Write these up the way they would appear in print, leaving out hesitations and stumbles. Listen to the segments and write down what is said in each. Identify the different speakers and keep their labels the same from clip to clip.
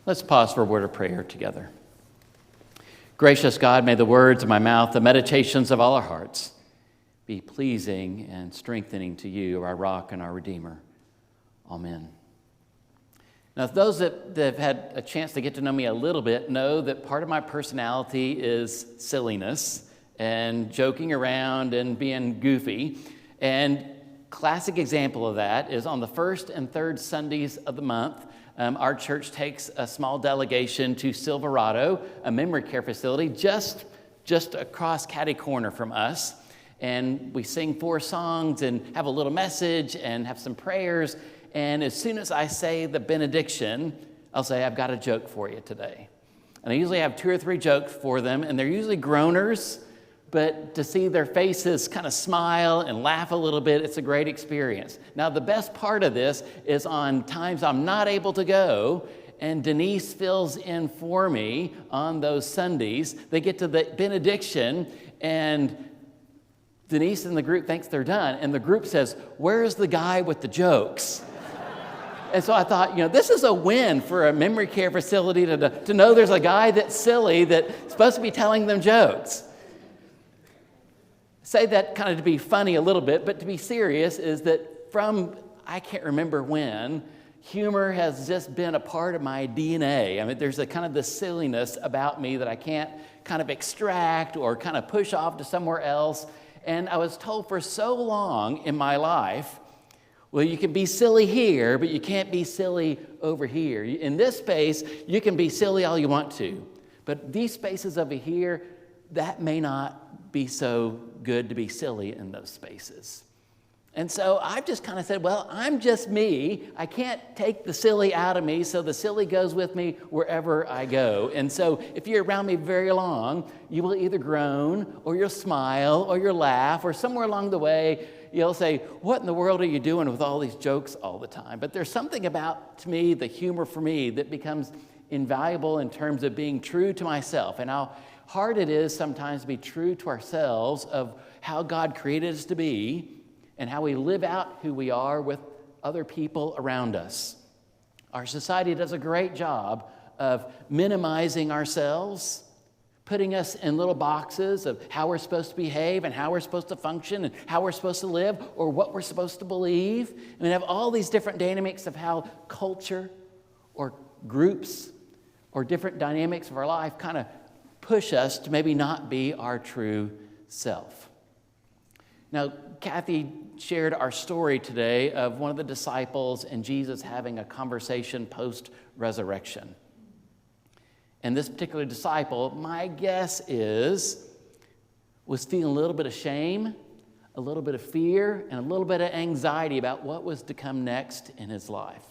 Speaker 1: Let's pause for a word of prayer together. Gracious God, may the words of my mouth, the meditations of all our hearts, be pleasing and strengthening to you, our rock and our Redeemer. Amen. Now, those that have had a chance to get to know me a little bit know that part of my personality is silliness and joking around and being goofy. And classic example of that is on the first and third Sundays of the month, our church takes a small delegation to Silverado, a memory care facility just across catty corner from us. And we sing 4 songs and have a little message and have some prayers. And as soon as I say the benediction, I'll say, I've got a joke for you today. And I usually have 2 or 3 jokes for them, and they're usually groaners, but to see their faces kind of smile and laugh a little bit, it's a great experience. Now, the best part of this is on times I'm not able to go, and Denise fills in for me on those Sundays. They get to the benediction, and Denise and the group thinks they're done, and the group says, "Where's the guy with the jokes?" And so I thought, this is a win for a memory care facility to know there's a guy that's silly that's supposed to be telling them jokes. Say that kind of to be funny a little bit, but to be serious is that from I can't remember when, humor has just been a part of my DNA. I mean, there's a kind of this silliness about me that I can't kind of extract or kind of push off to somewhere else. And I was told for so long in my life, well, you can be silly here, but you can't be silly over here. In this space, you can be silly all you want to. But these spaces over here, that may not be so good to be silly in those spaces. And so I've just kind of said, well, I'm just me. I can't take the silly out of me, so the silly goes with me wherever I go. And so if you're around me very long, you will either groan, or you'll smile, or you'll laugh, or somewhere along the way, you'll say, what in the world are you doing with all these jokes all the time? But there's something about, to me, the humor for me that becomes invaluable in terms of being true to myself and how hard it is sometimes to be true to ourselves of how God created us to be and how we live out who we are with other people around us. Our society does a great job of minimizing ourselves, putting us in little boxes of how we're supposed to behave and how we're supposed to function and how we're supposed to live or what we're supposed to believe. And we have all these different dynamics of how culture or groups or different dynamics of our life kind of push us to maybe not be our true self. Now, Kathy shared our story today of one of the disciples and Jesus having a conversation post-resurrection. And this particular disciple, my guess is, was feeling a little bit of shame, a little bit of fear, and a little bit of anxiety about what was to come next in his life.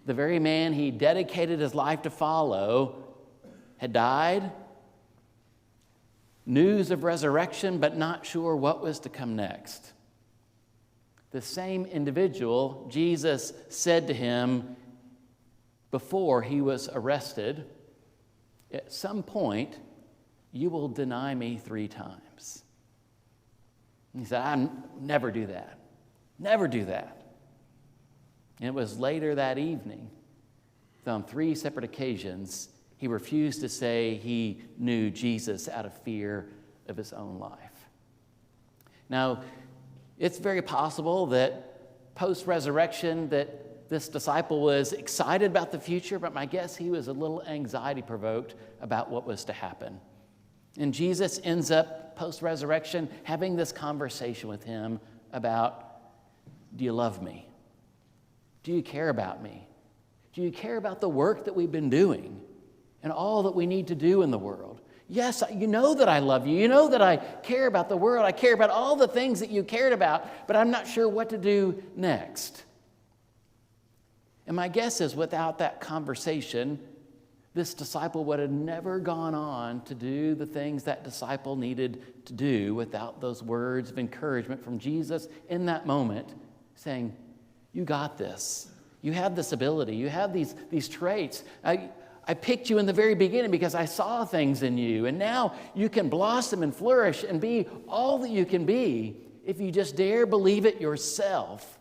Speaker 1: The very man he dedicated his life to follow had died. News of resurrection, but not sure what was to come next. The same individual, Jesus said to him before he was arrested, at some point, you will deny me 3 times. And he said, I'll never do that. Never do that. And it was later that evening that on 3 separate occasions, he refused to say he knew Jesus out of fear of his own life. Now, it's very possible that post-resurrection that this disciple was excited about the future, but my guess he was a little anxiety-provoked about what was to happen. And Jesus ends up, post-resurrection, having this conversation with him about, do you love me? Do you care about me? Do you care about the work that we've been doing and all that we need to do in the world? Yes, you know that I love you. You know that I care about the world. I care about all the things that you cared about, but I'm not sure what to do next. And my guess is without that conversation, this disciple would have never gone on to do the things that disciple needed to do without those words of encouragement from Jesus in that moment saying, you got this. You have this ability. You have these traits. I picked you in the very beginning because I saw things in you, and now you can blossom and flourish and be all that you can be if you just dare believe it yourself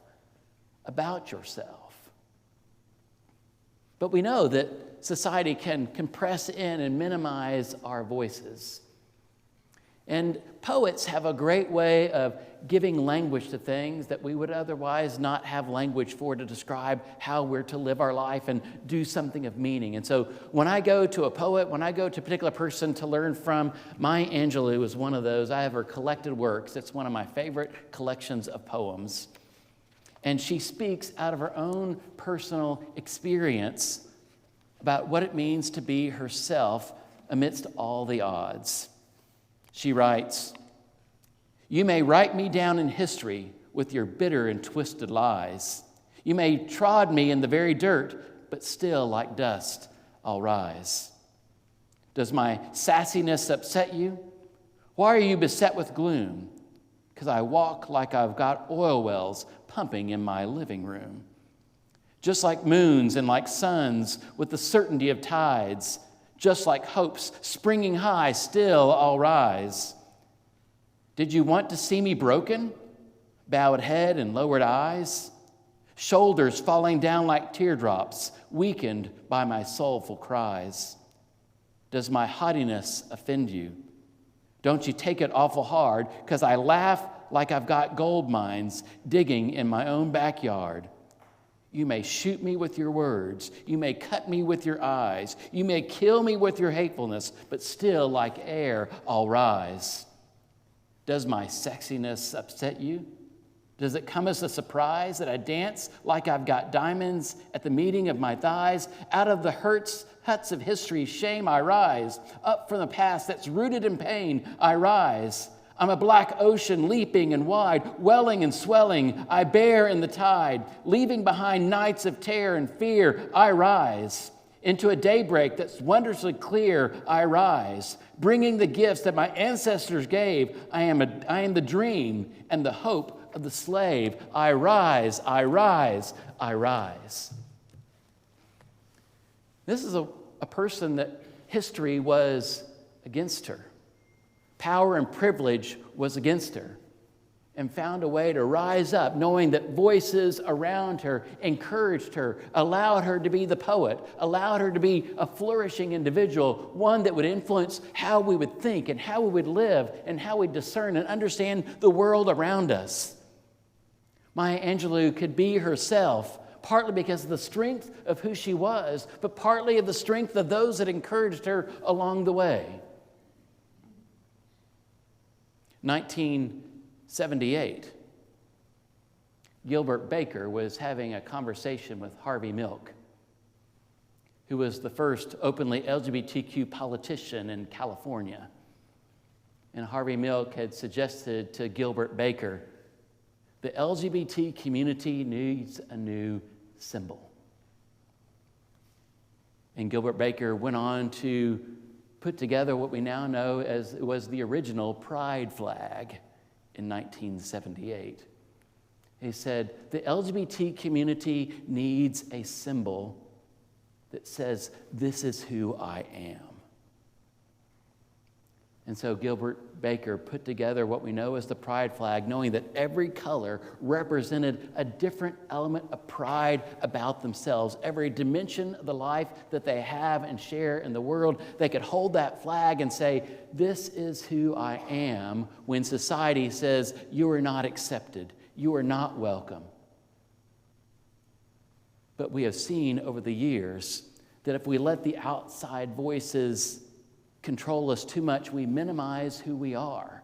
Speaker 1: about yourself. But we know that society can compress in and minimize our voices. And poets have a great way of giving language to things that we would otherwise not have language for, to describe how we're to live our life and do something of meaning. And so when I go to a poet, when I go to a particular person to learn from, Maya Angelou is one of those. I have her collected works. It's one of my favorite collections of poems. And she speaks out of her own personal experience about what it means to be herself amidst all the odds. She writes, "You may write me down in history with your bitter and twisted lies. You may trod me in the very dirt, but still like dust I'll rise. Does my sassiness upset you? Why are you beset with gloom? 'Cause I walk like I've got oil wells pumping in my living room. Just like moons and like suns with the certainty of tides, just like hopes springing high, still I'll rise. Did you want to see me broken? Bowed head and lowered eyes, shoulders falling down like teardrops, weakened by my soulful cries. Does my haughtiness offend you? Don't you take it awful hard, 'cause I laugh like I've got gold mines digging in my own backyard. You may shoot me with your words. You may cut me with your eyes. You may kill me with your hatefulness, but still like air I'll rise. Does my sexiness upset you? Does it come as a surprise that I dance like I've got diamonds at the meeting of my thighs? Out of the huts of history's shame I rise. Up from the past that's rooted in pain I rise. I'm a black ocean leaping and wide, welling and swelling, I bear in the tide. Leaving behind nights of terror and fear, I rise. Into a daybreak that's wondrously clear, I rise. Bringing the gifts that my ancestors gave, I am the dream and the hope of the slave. I rise, I rise, I rise. This is a person that history was against her. Power and privilege was against her, and found a way to rise up, knowing that voices around her encouraged her, allowed her to be the poet, allowed her to be a flourishing individual, one that would influence how we would think and how we would live and how we discern and understand the world around us. Maya Angelou could be herself, partly because of the strength of who she was, but partly of the strength of those that encouraged her along the way. 1978, Gilbert Baker was having a conversation with Harvey Milk, who was the first openly LGBTQ politician in California. And Harvey Milk had suggested to Gilbert Baker, the LGBT community needs a new symbol. And Gilbert Baker went on to put together what we now know as it was the original pride flag in 1978. He said, the LGBT community needs a symbol that says, this is who I am. And so Gilbert Baker put together what we know as the pride flag, knowing that every color represented a different element of pride about themselves. Every dimension of the life that they have and share in the world, they could hold that flag and say, this is who I am, when society says, you are not accepted, you are not welcome. But we have seen over the years that if we let the outside voices control us too much, we minimize who we are.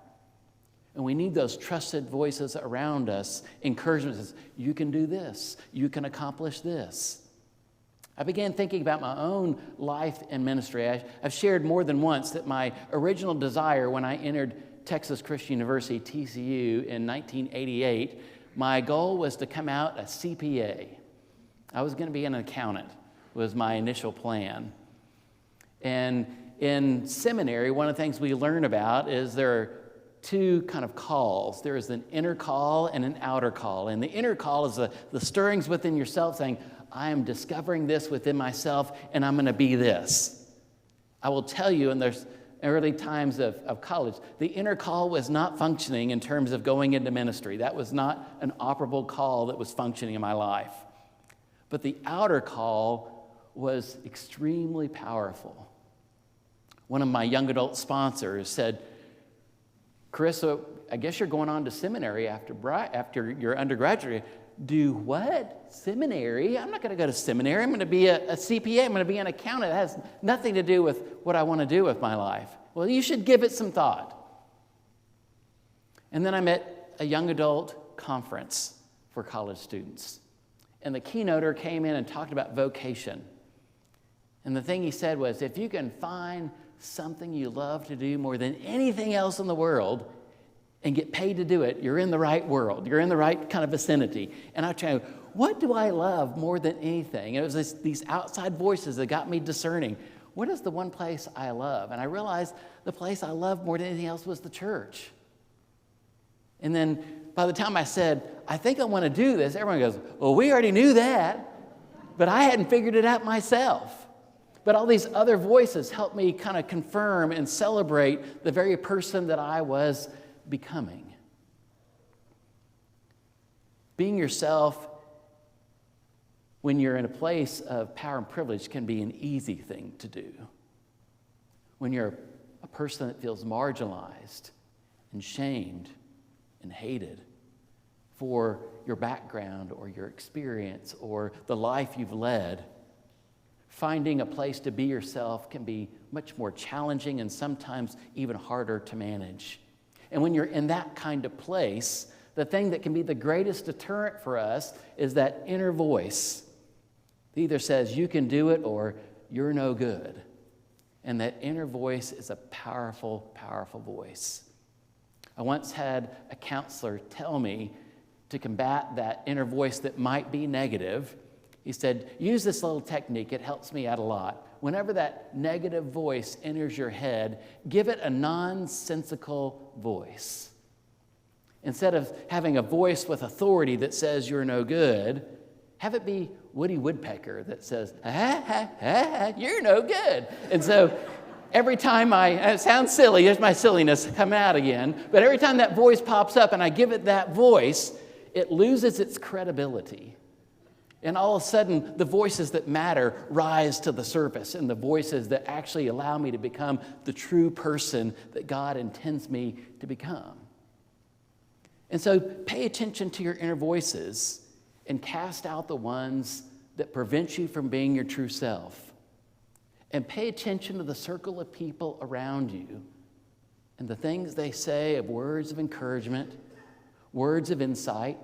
Speaker 1: And we need those trusted voices around us, encouragement, you can do this, you can accomplish this. I began thinking about my own life and ministry. I've shared more than once that my original desire when I entered Texas Christian University, TCU, in 1988, my goal was to come out a CPA. I was going to be an accountant, was my initial plan. And in seminary, one of the things we learn about is there are two kind of calls. There is an inner call and an outer call. And the inner call is the stirrings within yourself saying, I am discovering this within myself and I'm going to be this. I will tell you, in the early times of college, the inner call was not functioning in terms of going into ministry. That was not an operable call that was functioning in my life. But the outer call was extremely powerful. One of my young adult sponsors said, Chris, I guess you're going on to seminary after your undergraduate. Do what? Seminary? I'm not going to go to seminary. I'm going to be a CPA. I'm going to be an accountant. It has nothing to do with what I want to do with my life. Well, you should give it some thought. And then I'm at a young adult conference for college students. And the keynoter came in and talked about vocation. And the thing he said was, if you can find something you love to do more than anything else in the world and get paid to do it, you're in the right world. You're in the right kind of vicinity. And I try, what do I love more than anything? And it was these outside voices that got me discerning. What is the one place I love? And I realized the place I loved more than anything else was the church. And then by the time I said, I think I want to do this, everyone goes, well, we already knew that, but I hadn't figured it out myself. But all these other voices helped me kind of confirm and celebrate the very person that I was becoming. Being yourself when you're in a place of power and privilege can be an easy thing to do. When you're a person that feels marginalized and shamed and hated for your background or your experience or the life you've led, finding a place to be yourself can be much more challenging and sometimes even harder to manage. And when you're in that kind of place, the thing that can be the greatest deterrent for us is that inner voice that either says you can do it or you're no good. And that inner voice is a powerful, powerful voice. I once had a counselor tell me to combat that inner voice that might be negative. He said, use this little technique. It helps me out a lot. Whenever that negative voice enters your head, give it a nonsensical voice. Instead of having a voice with authority that says you're no good, have it be Woody Woodpecker that says, ha, ha, ha, ha, you're no good. And so every time it sounds silly, there's my silliness coming out again, but every time that voice pops up and I give it that voice, it loses its credibility. And all of a sudden, the voices that matter rise to the surface, and the voices that actually allow me to become the true person that God intends me to become. And so pay attention to your inner voices and cast out the ones that prevent you from being your true self. And pay attention to the circle of people around you and the things they say of words of encouragement, words of insight.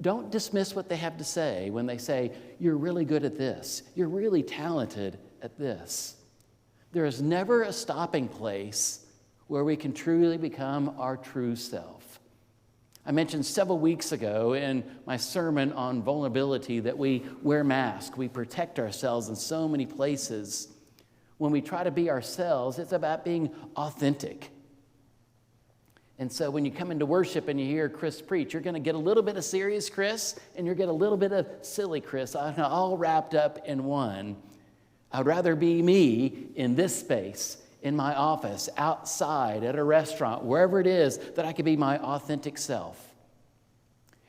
Speaker 1: Don't dismiss what they have to say when they say, you're really good at this. You're really talented at this. There is never a stopping place where we can truly become our true self. I mentioned several weeks ago in my sermon on vulnerability that we wear masks. We protect ourselves in so many places. When we try to be ourselves, it's about being authentic. And so when you come into worship and you hear Chris preach, you're going to get a little bit of serious Chris and you're going to get a little bit of silly Chris, all wrapped up in one. I'd rather be me in this space, in my office, outside, at a restaurant, wherever it is, that I can be my authentic self.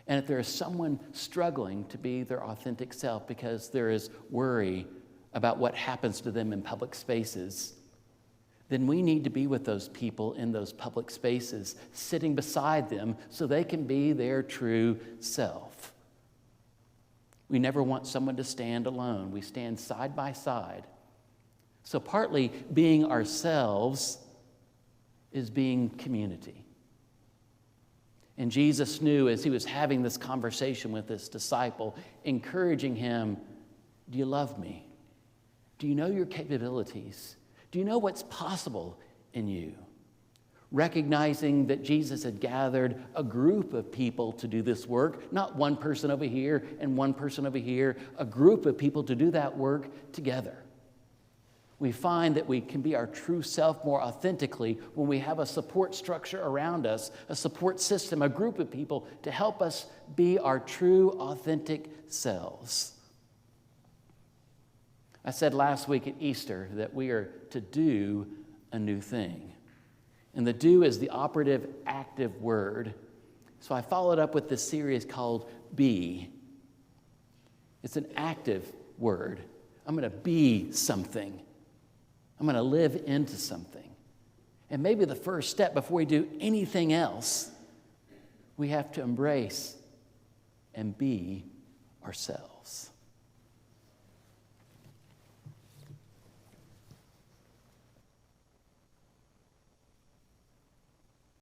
Speaker 1: And if there is someone struggling to be their authentic self because there is worry about what happens to them in public spaces, then we need to be with those people in those public spaces, sitting beside them so they can be their true self. We never want someone to stand alone. We stand side by side. So partly being ourselves is being community. And Jesus knew as he was having this conversation with this disciple, encouraging him, do you love me? Do you know your capabilities? Do you know what's possible in you? Recognizing that Jesus had gathered a group of people to do this work, not one person over here and one person over here, a group of people to do that work together. We find that we can be our true self more authentically when we have a support structure around us, a support system, a group of people to help us be our true, authentic selves. I said last week at Easter that we are to do a new thing. And the do is the operative active word. So I followed up with this series called Be. It's an active word. I'm going to be something. I'm going to live into something. And maybe the first step before we do anything else, we have to embrace and be ourselves.